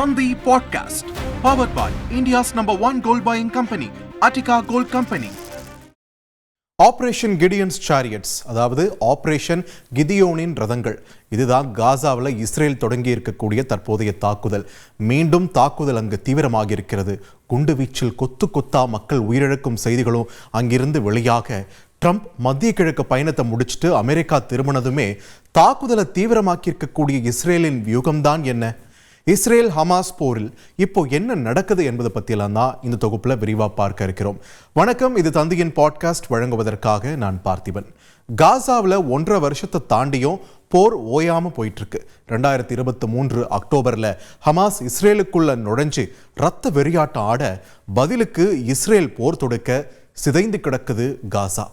Tandi Podcast, powered by India's #1 gold buying company, Attica Gold Company. Operation Gideons chariots, அதாவது operation கிதியோனின் ரதங்கள், இதுதான் காசாவில் Israel தொடங்கி இருக்கக்கூடிய தற்போதைய தாக்குதல். மீண்டும் தாக்குதல் அங்கு தீவிரமாக இருக்கிறது. குண்டு வீச்சில் கொத்து கொத்தா மக்கள் உயிரிழக்கும் செய்திகளும் அங்கிருந்து வெளியாக, ட்ரம்ப் மத்திய கிழக்கு பயணத்தை முடிச்சுட்டு அமெரிக்கா திரும்பினதுமே தாக்குதலை தீவிரமாக்கி இருக்கக்கூடிய இஸ்ரேலின் வியூகம்தான் என்ன? இஸ்ரேல் ஹமாஸ் போரில் இப்போ என்ன நடக்குது என்பதை பற்றியெல்லாம் தான் இந்த தொகுப்பில் விரிவாக பார்க்க இருக்கிறோம். வணக்கம், இது தந்தியின் பாட்காஸ்ட் வழங்குவதற்காக நான் பார்த்திபன். காசாவில் 1.5 வருஷத்தை தாண்டியும் போர் ஓயாமல் போயிட்டுருக்கு. 2023 அக்டோபரில் ஹமாஸ் இஸ்ரேலுக்குள்ள நுழைஞ்சு ரத்த வெறியாட்டம் ஆட, பதிலுக்கு இஸ்ரேல் போர் தொடுக்க சிதைந்து கிடக்குது காசா.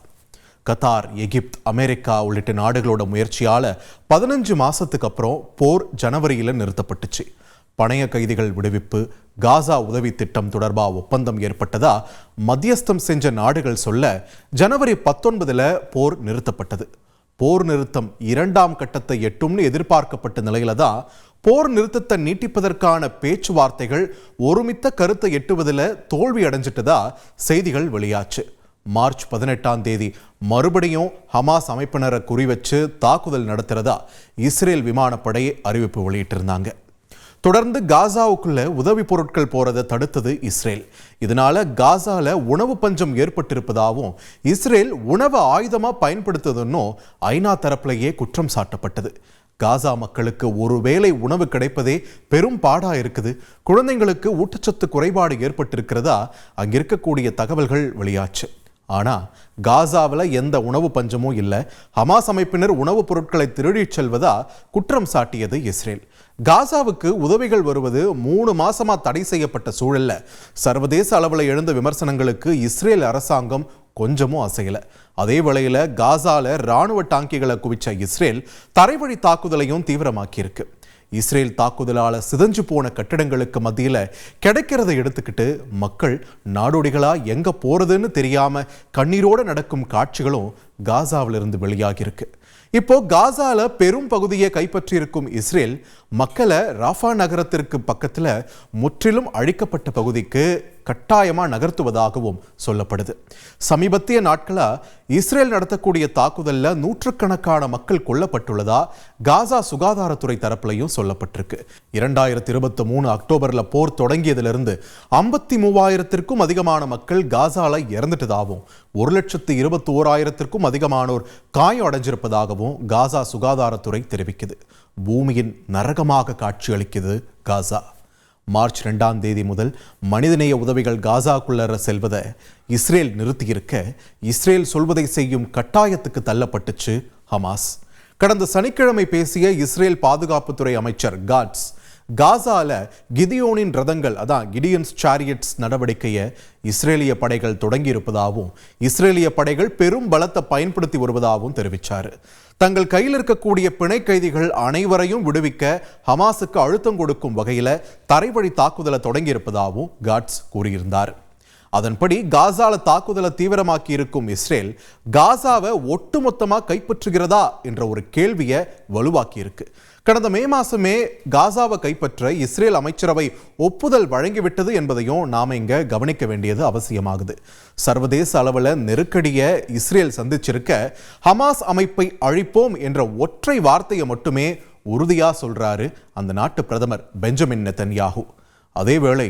கத்தார், எகிப்து, அமெரிக்கா உள்ளிட்ட நாடுகளோட முயற்சியால் 15 மாதத்துக்கு அப்புறம் போர் ஜனவரியில் நிறுத்தப்பட்டுச்சு. பணைய கைதிகள் விடுவிப்பு, காசா உதவி திட்டம் தொடர்பாக ஒப்பந்தம் ஏற்பட்டதா மத்தியஸ்தம் செஞ்ச நாடுகள் சொல்ல, ஜனவரி 19 போர் நிறுத்தப்பட்டது. போர் நிறுத்தம் 2ஆம் கட்டத்தை எட்டும்னு எதிர்பார்க்கப்பட்ட நிலையில தான் போர் நிறுத்தத்தை நீட்டிப்பதற்கான பேச்சுவார்த்தைகள் ஒருமித்த கருத்தை எட்டுவதில் தோல்வி அடைஞ்சிட்டதா செய்திகள் வெளியாச்சு. மார்ச் 18ஆம் தேதி மறுபடியும் ஹமாஸ் அமைப்பினரை குறிவச்சு தாக்குதல் நடத்துறதா இஸ்ரேல் விமானப்படை அறிவிப்பு வெளியிட்டிருந்தாங்க. தொடர்ந்து காசாவுக்குள்ள உதவி பொருட்கள் போறதை தடுத்தது இஸ்ரேல். இதனால காசால உணவு பஞ்சம் ஏற்பட்டிருப்பதாகவும், இஸ்ரேல் உணவு ஆயுதமா பயன்படுத்துதுன்னும் ஐநா தரப்பிலேயே குற்றம் சாட்டப்பட்டது. காசா மக்களுக்கு ஒருவேளை உணவு கிடைப்பதே பெரும் பாடா இருக்குது. குழந்தைங்களுக்கு ஊட்டச்சத்து குறைபாடு ஏற்பட்டிருக்கிறதா அங்க இருக்கக்கூடிய தகவல்கள் வெளியாச்சு. ஆனால் காசாவில் எந்த உணவு பஞ்சமும் இல்லை. ஹமாஸ் அமைப்பினர் உணவுப் பொருட்களை திருடிச் செல்வதா குற்றம் சாட்டியது இஸ்ரேல். காசாவுக்கு உதவிகள் வருவது 3 மாசமா தடை செய்யப்பட்ட சூழல்ல சர்வதேச அளவில் எழுந்த விமர்சனங்களுக்கு இஸ்ரேல் அரசாங்கம் கொஞ்சமும் அசையல. அதே வேளையில் காசால இராணுவ டாங்கிகளை குவிச்ச இஸ்ரேல் தரைவழி தாக்குதலையும் தீவிரமாக்கியிருக்கு. இஸ்ரேல் தாக்குதலால் சிதைஞ்சு போன கட்டிடங்களுக்கு மத்தியில் கிடைக்கிறத எடுத்துக்கிட்டு மக்கள் நாடோடிகளா எங்க போறதுன்னு தெரியாம கண்ணீரோடு நடக்கும் காட்சிகளும் காசாவிலிருந்து வெளியாகியிருக்கு. இப்போ காசால பெரும் பகுதியை கைப்பற்றி இருக்கும் இஸ்ரேல் மக்களை ராஃபா நகரத்திற்கு பக்கத்தில் முற்றிலும் அழிக்கப்பட்ட பகுதிக்கு கட்டாயமா நகர்த்துவதாகவும் சொல்லப்படுது. சமீபத்திய நாட்களா இஸ்ரேல் நடத்தக்கூடிய தாக்குதல்ல நூற்றுக்கணக்கான மக்கள் கொல்லப்பட்டுள்ளதா காசா சுகாதாரத்துறை தரப்புலையும் சொல்லப்பட்டிருக்கு. 2023 அக்டோபர்ல போர் தொடங்கியதிலிருந்து 53,000த்திற்கும் அதிகமான மக்கள் காசால இறந்துட்டதாகவும், 1,21,000த்திற்கும் அதிகமானோர் காயம் அடைஞ்சிருப்பதாகவும் காசா சுகாதாரத்துறை தெரிவிக்குது. பூமியின் நரகமாக காட்சியளிக்குது காசா. மார்ச் 2ஆம் தேதி முதல் மனிதநேய உதவிகள் காசாக்குள்ளர செல்வதை இஸ்ரேல் நிறுத்தியிருக்க, இஸ்ரேல் சொல்வதை செய்யும் கட்டாயத்துக்கு தள்ளப்பட்டுச்சு ஹமாஸ். கடந்த சனிக்கிழமை பேசிய இஸ்ரேல் பாதுகாப்புத்துறை அமைச்சர் காட்ஸ், காசால கிதியோனின் ரதங்கள், அதான் கிடியன்ஸ் சாரியட்ஸ் நடவடிக்கையை இஸ்ரேலிய படைகள் தொடங்கி இருப்பதாகவும், இஸ்ரேலிய படைகள் பெரும் பலத்தை பயன்படுத்தி வருவதாகவும் தெரிவித்தார். தங்கள் கையில் இருக்கக்கூடிய பிணை கைதிகள் அனைவரையும் விடுவிக்க ஹமாஸுக்கு அழுத்தம் கொடுக்கும் வகையில் தரைவழி தாக்குதலை தொடங்கி இருப்பதாகவும் காட்ஸ் கூறியிருந்தார். அதன்படி காசால தாக்குதலை தீவிரமாக்கி இருக்கும் இஸ்ரேல் காசாவை ஒட்டுமொத்தமாக கைப்பற்றுகிறதா என்ற ஒரு கேள்வியை வலுவாக்கி இருக்கு. கடந்த மே மாசமே காசாவை கைப்பற்ற இஸ்ரேல் அமைச்சரவை ஒப்புதல் வழங்கிவிட்டது என்பதையும் நாம இங்க கவனிக்க வேண்டியது அவசியமாகுது. சர்வதேச அளவில் நெருக்கடியை இஸ்ரேல் சந்திச்சிருக்க, ஹமாஸ் அமைப்பை அழிப்போம் என்ற ஒற்றை வார்த்தையை மட்டுமே உறுதியா சொல்றாரு அந்த நாட்டு பிரதமர் பெஞ்சமின் நெதன்யாகு. அதேவேளை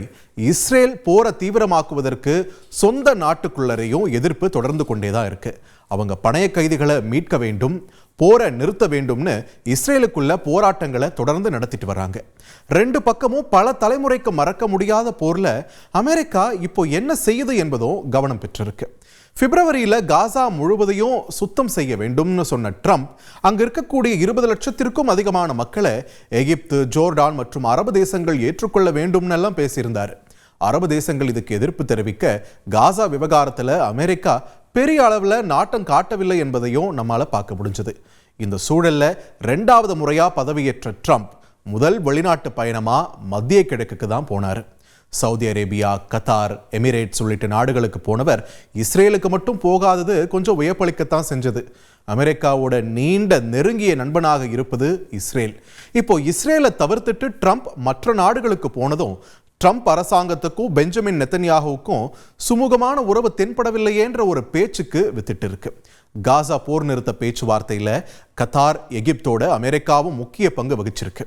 இஸ்ரேல் போரை தீவிரமாக்குவதற்கு சொந்த நாட்டுக்குள்ளரையும் எதிர்ப்பு தொடர்ந்து கொண்டேதான் இருக்கு. அவங்க பணைய கைதிகளை மீட்க வேண்டும், போரை நிறுத்த வேண்டும்னு இஸ்ரேலுக்குள்ள போராட்டங்களை தொடர்ந்து நடத்திட்டு வராங்க. 2 பக்கமும் பல தலைமுறைக்கு மறக்க முடியாத போர்ல அமெரிக்கா இப்போ என்ன செய்யுது என்பதும் கவனம் பெற்றிருக்கு. பிப்ரவரியில் காசா முழுவதையும் சுத்தம் செய்ய வேண்டும்னு சொன்ன ட்ரம்ப், அங்க இருக்கக்கூடிய 20 லட்சத்திற்கும் அதிகமான மக்களை எகிப்து, ஜோர்டான் மற்றும் அரபு தேசங்கள் ஏற்றுக்கொள்ள வேண்டும்னு எல்லாம் பேசியிருந்தார். அரபு தேசங்கள் இதுக்கு எதிர்ப்பு தெரிவிக்க, காசா விவகாரத்தில் அமெரிக்கா பெரிய அளவில் நாட்டம் காட்டவில்லை என்பதையும் நம்மால பார்க்க முடிஞ்சது. இந்த சூழல்ல 2வது முறையா பதவியேற்ற ட்ரம்ப் முதல் வெளிநாட்டு பயணமா மத்திய கிழக்குக்கு தான் போனார். சவுதி அரேபியா, கத்தார், எமிரேட்ஸ் உள்ளிட்ட நாடுகளுக்கு போனவர் இஸ்ரேலுக்கு மட்டும் போகாதது கொஞ்சம் வியப்பளிக்கத்தான் செஞ்சது. அமெரிக்காவோட நீண்ட நெருங்கிய நண்பனாக இருப்பது இஸ்ரேல். இப்போ இஸ்ரேலை தவிர்த்துட்டு ட்ரம்ப் மற்ற நாடுகளுக்கு போனதும் ட்ரம்ப் அரசாங்கத்துக்கும் பெஞ்சமின் நெத்தன்யாகுவுக்கும் சுமூகமான உறவு தென்படவில்லையேன்ற ஒரு பேச்சுக்கு வித்திட்டு இருக்கு. காசா போர் நிறுத்த பேச்சுவார்த்தையில கத்தார், எகிப்தோட அமெரிக்காவும் முக்கிய பங்கு வகிச்சிருக்கு.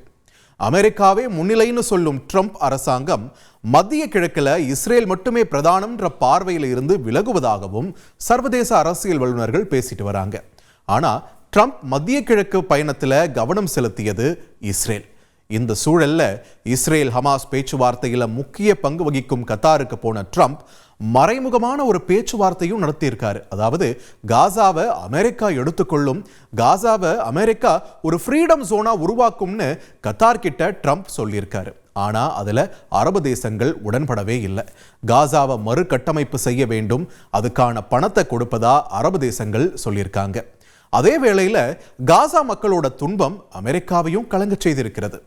அமெரிக்காவே முன்னிலைன்னு சொல்லும் ட்ரம்ப் அரசாங்கம் மத்திய கிழக்கில் இஸ்ரேல் மட்டுமே பிரதானம்ன்ற பார்வையில் இருந்து விலகுவதாகவும் சர்வதேச அரசியல் வல்லுநர்கள் பேசிட்டு வராங்க. ஆனா ட்ரம்ப் மத்திய கிழக்கு பயணத்தில் கவனம் செலுத்தியது இஸ்ரேல். இந்த சூழல்ல இஸ்ரேல் ஹமாஸ் பேச்சுவார்த்தையில முக்கிய பங்கு வகிக்கும் கத்தாருக்கு போன ட்ரம்ப் மறைமுகமான ஒரு பேச்சுவார்த்தையும் நடத்தியிருக்காரு. அதாவது காசாவை அமெரிக்கா எடுத்துக்கொள்ளும், காசாவை அமெரிக்கா ஒரு ஃப்ரீடம் ஜோனா உருவாக்கும்னு கத்தார் கிட்ட ட்ரம்ப் சொல்லியிருக்காரு. ஆனா அதுல அரபு தேசங்கள் உடன்படவே இல்லை. காசாவை மறுகட்டமைப்பு செய்ய வேண்டும், அதுக்கான பணத்தை கொடுப்பதா அரபு தேசங்கள் சொல்லியிருக்காங்க. அதே வேளையில காசா மக்களோட துன்பம் அமெரிக்காவையும் கலங்க செய்திருக்கிறது.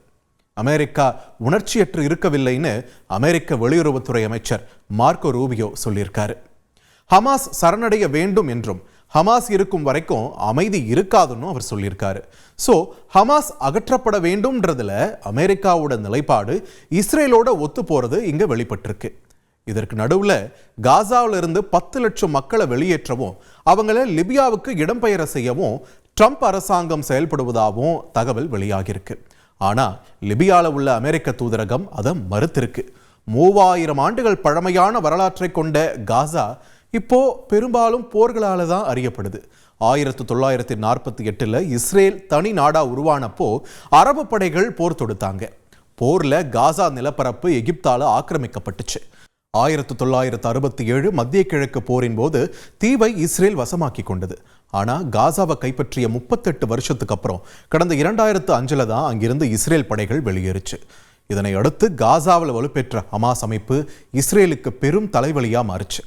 அமெரிக்கா உணர்ச்சியற்று இருக்கவில்லைன்னு அமெரிக்க வெளியுறவுத்துறை அமைச்சர் மார்க்கோ ரூபியோ சொல்லியிருக்காரு. ஹமாஸ் சரணடைய வேண்டும் என்றும் ஹமாஸ் இருக்கும் வரைக்கும் அமைதி இருக்காதுன்னு அவர் சொல்லியிருக்காரு. ஸோ ஹமாஸ் அகற்றப்பட வேண்டும்ன்றதுல அமெரிக்காவோட நிலைப்பாடு இஸ்ரேலோட ஒத்து போறது இங்க வெளிப்பட்டிருக்கு. இதற்கு நடுவில் காசாவில் இருந்து 10 லட்சம் மக்களை வெளியேற்றவும் அவங்கள லிபியாவுக்கு இடம்பெயர செய்யவும் ட்ரம்ப் அரசாங்கம் செயல்படுவதாகவும் தகவல் வெளியாகியிருக்கு. ஆனால் லிபியாவில் உள்ள அமெரிக்க தூதரகம் அதை மறுத்திருக்கு. 3000 ஆண்டுகள் பழமையான வரலாற்றை கொண்ட காசா இப்போ பெரும்பாலும் போர்களால் தான் அறியப்படுது. 1948 இஸ்ரேல் தனி நாடா உருவானப்போ அரபு படைகள் போர் தொடுத்தாங்க. போர்ல காசா நிலப்பரப்பு எகிப்தால ஆக்கிரமிக்கப்பட்டுச்சு. 1967 மத்திய கிழக்கு போரின் போது தீவை இஸ்ரேல் வசமாக்கி கொண்டது. ஆனால் காசாவை கைப்பற்றிய 38 வருஷத்துக்கு அப்புறம் கடந்த 2005 தான் அங்கிருந்து இஸ்ரேல் படைகள் வெளியேறுச்சு. இதனை அடுத்து காசாவில் வலுப்பெற்ற ஹமாஸ் அமைப்பு இஸ்ரேலுக்கு பெரும் தலைவலியாக மாறுச்சு.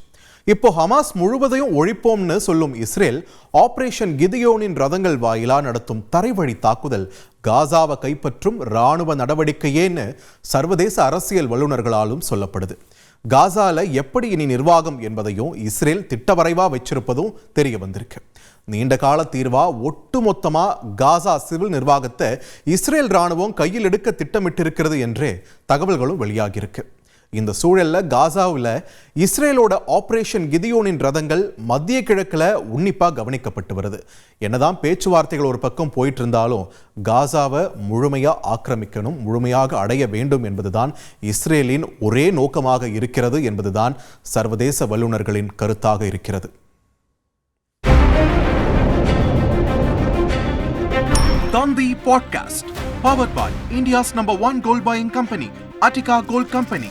இப்போ ஹமாஸ் முழுவதையும் ஒழிப்போம்னு சொல்லும் இஸ்ரேல் ஆபரேஷன் கிதியோனின் ரதங்கள் வாயிலா நடத்தும் தரைவழி தாக்குதல் காசாவை கைப்பற்றும் இராணுவ நடவடிக்கையேன்னு சர்வதேச அரசியல் வல்லுநர்களாலும் சொல்லப்படுது. காசால எப்படி இனி நிர்வாகம் என்பதையும் இஸ்ரேல் திட்டவரைவா வச்சிருப்பதும் தெரிய வந்திருக்கு. நீண்ட கால தீர்வா ஒட்டுமொத்தமா காசா சிவில் நிர்வாகத்தை இஸ்ரேல் ராணுவம் கையில் எடுக்க திட்டமிட்டிருக்கிறது என்றே தகவல்களும் வெளியாகியிருக்கு. இந்த சூழல்ல காசாவில் இஸ்ரேலோட ஆபரேஷன் கிதியோனின் ரதங்கள் மத்திய கிழக்கில் உன்னிப்பா கவனிக்கப்பட்டு வருது. என்னதான் பேச்சுவார்த்தைகள் ஒரு பக்கம் போயிட்டு இருந்தாலும் காசாவை முழுமையா ஆக்கிரமிக்கணும், முழுமையாக அடைய வேண்டும் என்பதுதான் இஸ்ரேலின் ஒரே நோக்கமாக இருக்கிறது என்பதுதான் சர்வதேச வல்லுநர்களின் கருத்தாக இருக்கிறது. Dandi Podcast, powered by India's #1 gold buying company, Attica Gold Company.